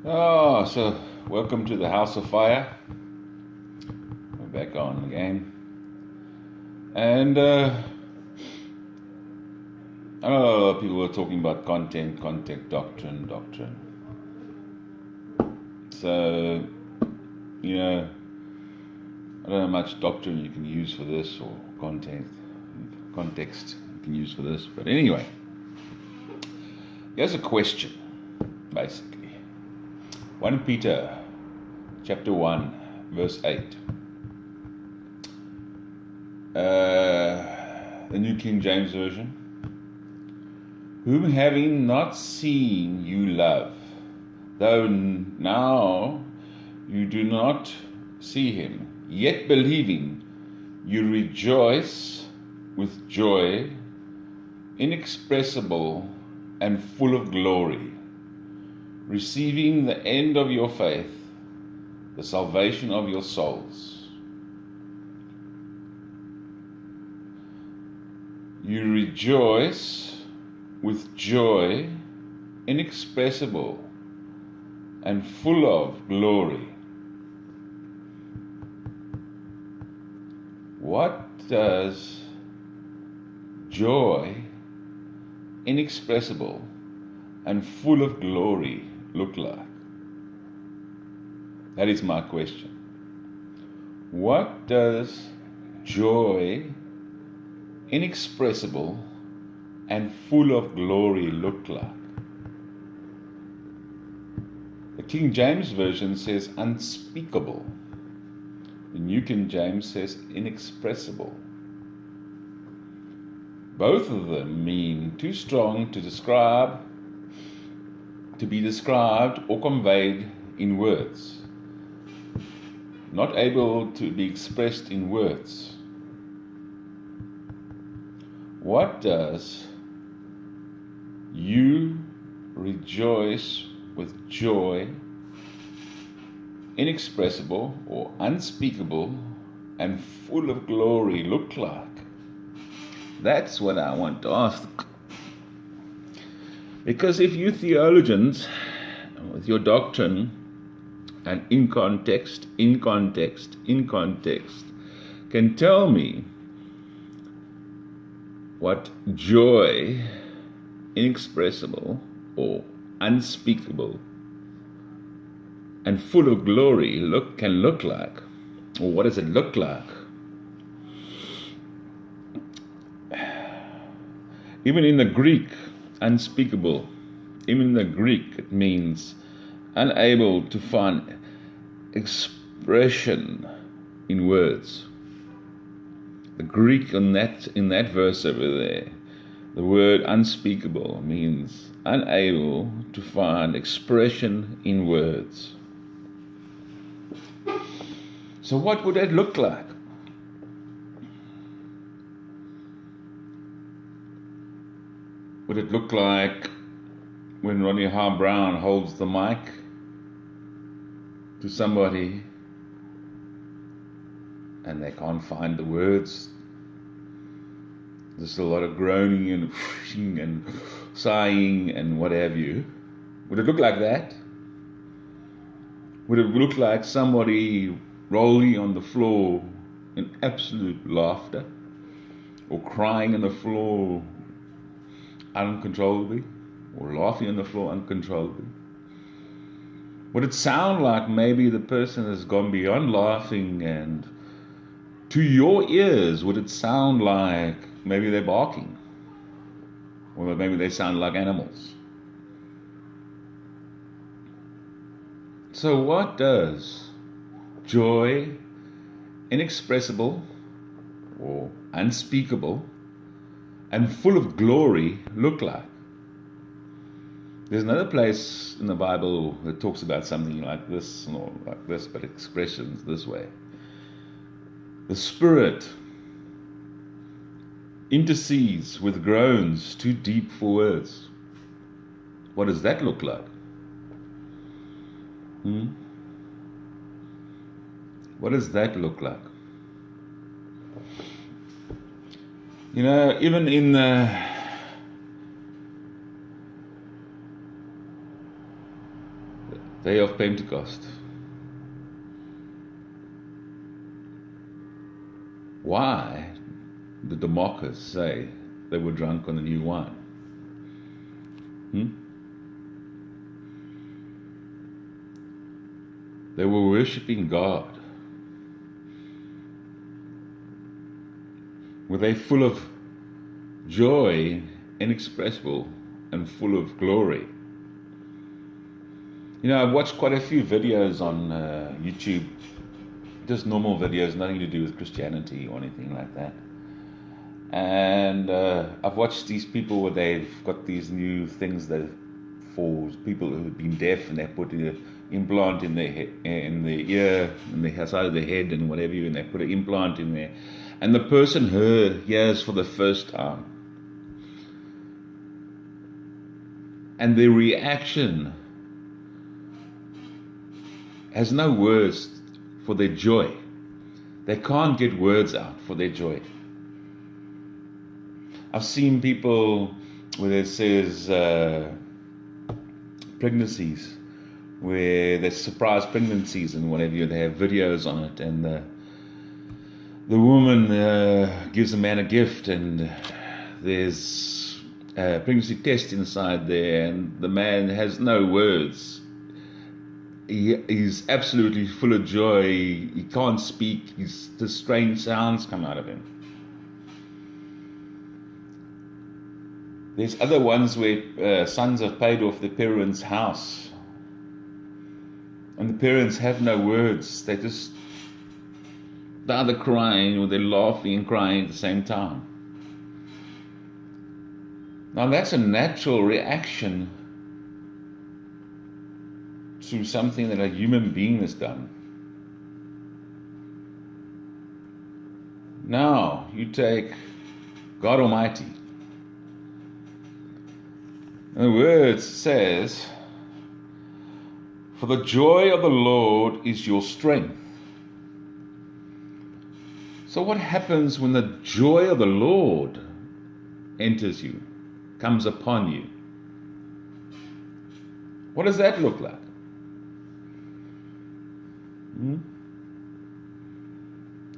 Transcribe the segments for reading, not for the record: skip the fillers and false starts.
So welcome to the House of Fire. We're back on again. And I know a lot of people were talking about content, doctrine. So, I don't know how much doctrine you can use for this or context you can use for this. But anyway, here's a question, basically. 1 Peter chapter 1, verse 8. The New King James Version. Whom having not seen you love, though now you do not see him, yet believing you rejoice with joy inexpressible and full of glory, receiving the end of your faith, the salvation of your souls. You rejoice with joy inexpressible and full of glory. What does joy inexpressible and full of glory look like? That is my question. What does joy inexpressible and full of glory look like? The King James Version says unspeakable. The New King James says inexpressible. Both of them mean too strong to be described or conveyed in words, not able to be expressed in words. What does you rejoice with joy inexpressible or unspeakable and full of glory look like? That's what I want to ask. Because if you theologians, with your doctrine and in context, can tell me what joy inexpressible or unspeakable and full of glory can look like, or what does it look like? Even in the Greek, unspeakable, even in the Greek, it means unable to find expression in words. The Greek in that verse over there, the word unspeakable means unable to find expression in words. So what would that look like? Would it look like when Ronnie Brown holds the mic to somebody and they can't find the words? There's a lot of groaning and whooshing and sighing and what have you. Would it look like that? Would it look like somebody rolling on the floor in absolute laughter, or crying on the floor uncontrollably, or laughing on the floor uncontrollably? Would it sound like maybe the person has gone beyond laughing, and to your ears, would it sound like maybe they're barking, or maybe they sound like animals? So what does joy inexpressible or unspeakable and full of glory look like? There's another place in the Bible that talks about something like this, not like this, but expressions this way. The Spirit intercedes with groans too deep for words. What does that look like? What does that look like? Even in Day of Pentecost. Why did the mockers say they were drunk on the new wine? They were worshipping God. Were they full of joy, inexpressible, and full of glory? You know, I've watched quite a few videos on YouTube, just normal videos, nothing to do with Christianity or anything like that. And I've watched these people where they've got these new things that for people who've been deaf, and they put an implant in their in the ear, in the side of the head, and whatever, and they put an implant in there, and the person hears for the first time, and their reaction has no words for their joy. They can't get words out for their joy. I've seen people where it says pregnancies, where there's surprise pregnancies and whatever, they have videos on it, and the woman gives the man a gift, and there's a pregnancy test inside there, and the man has no words. He's absolutely full of joy. He can't speak. The strange sounds come out of him. There's other ones where sons have paid off their parents' house, and the parents have no words. They're either crying or they're laughing and crying at the same time. Now that's a natural reaction to something that a human being has done. Now you take God Almighty. The word says, "For the joy of the Lord is your strength." So what happens when the joy of the Lord enters you, comes upon you? What does that look like?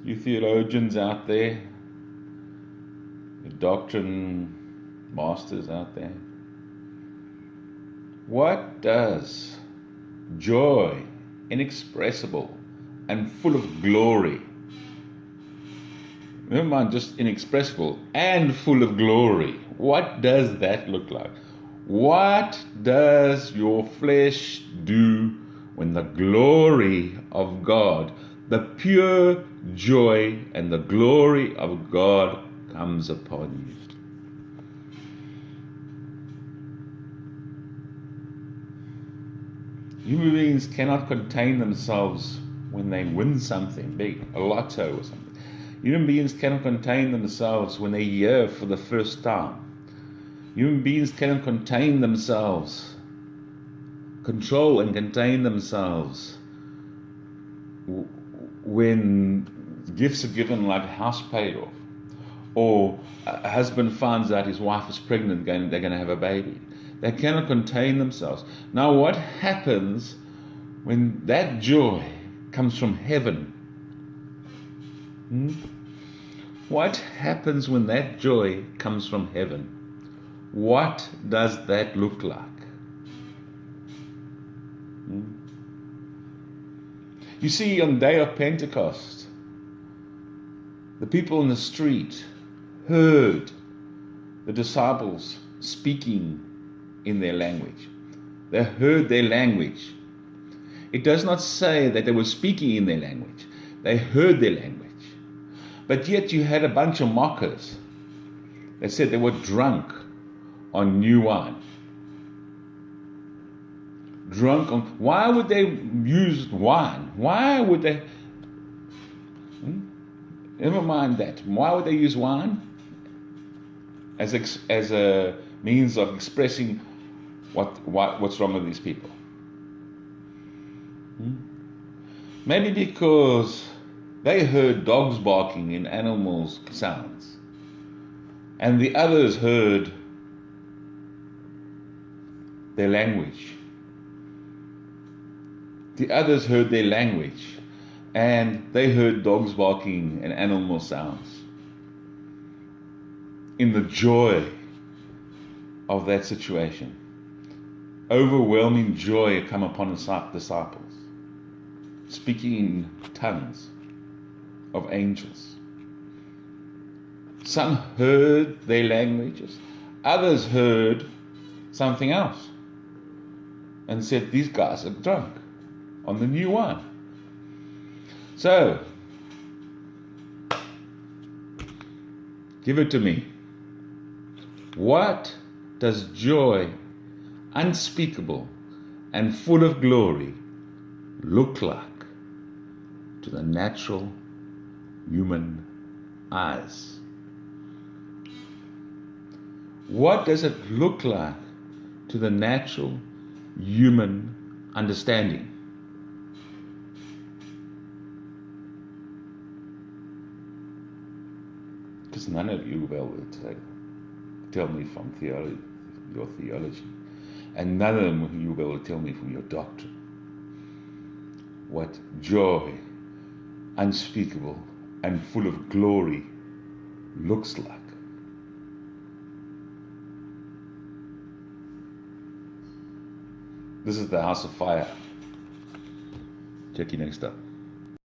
You theologians out there, you doctrine masters out there, what does joy, inexpressible and full of glory, never mind just inexpressible and full of glory, what does that look like? What does your flesh do when the glory of God, the pure joy and the glory of God comes upon you? Human beings cannot contain themselves when they win something big, a lotto or something. Human beings cannot contain themselves when they hear for the first time. Human beings cannot contain themselves, control and contain themselves when gifts are given, like a house paid off, or a husband finds out his wife is pregnant, they're going to have a baby. They cannot contain themselves. Now what happens when that joy comes from heaven? What happens when that joy comes from heaven? What does that look like? You see, on the day of Pentecost, the people in the street heard the disciples speaking in their language. They heard their language. It does not say that they were speaking in their language. They heard their language. But yet you had a bunch of mockers that said they were drunk on new wine. Drunk on... Why would they use wine? Why would they... Never mind that. Why would they use wine? As a means of expressing what's wrong with these people. Maybe because they heard dogs barking and animals' sounds, and the others heard their language. The others heard their language, and they heard dogs barking and animal sounds. In the joy of that situation, overwhelming joy had come upon the disciples, speaking in tongues of angels. Some heard their languages, others heard something else and said, these guys are drunk on the new wine. So, give it to me. What does joy unspeakable and full of glory look like to the natural human eyes? What does it look like to the natural human understanding? Because none of you will be able to tell me from your theology, and none of you will be able to tell me from your doctrine what joy unspeakable and full of glory looks like. This is the House of Fire. Check you next time.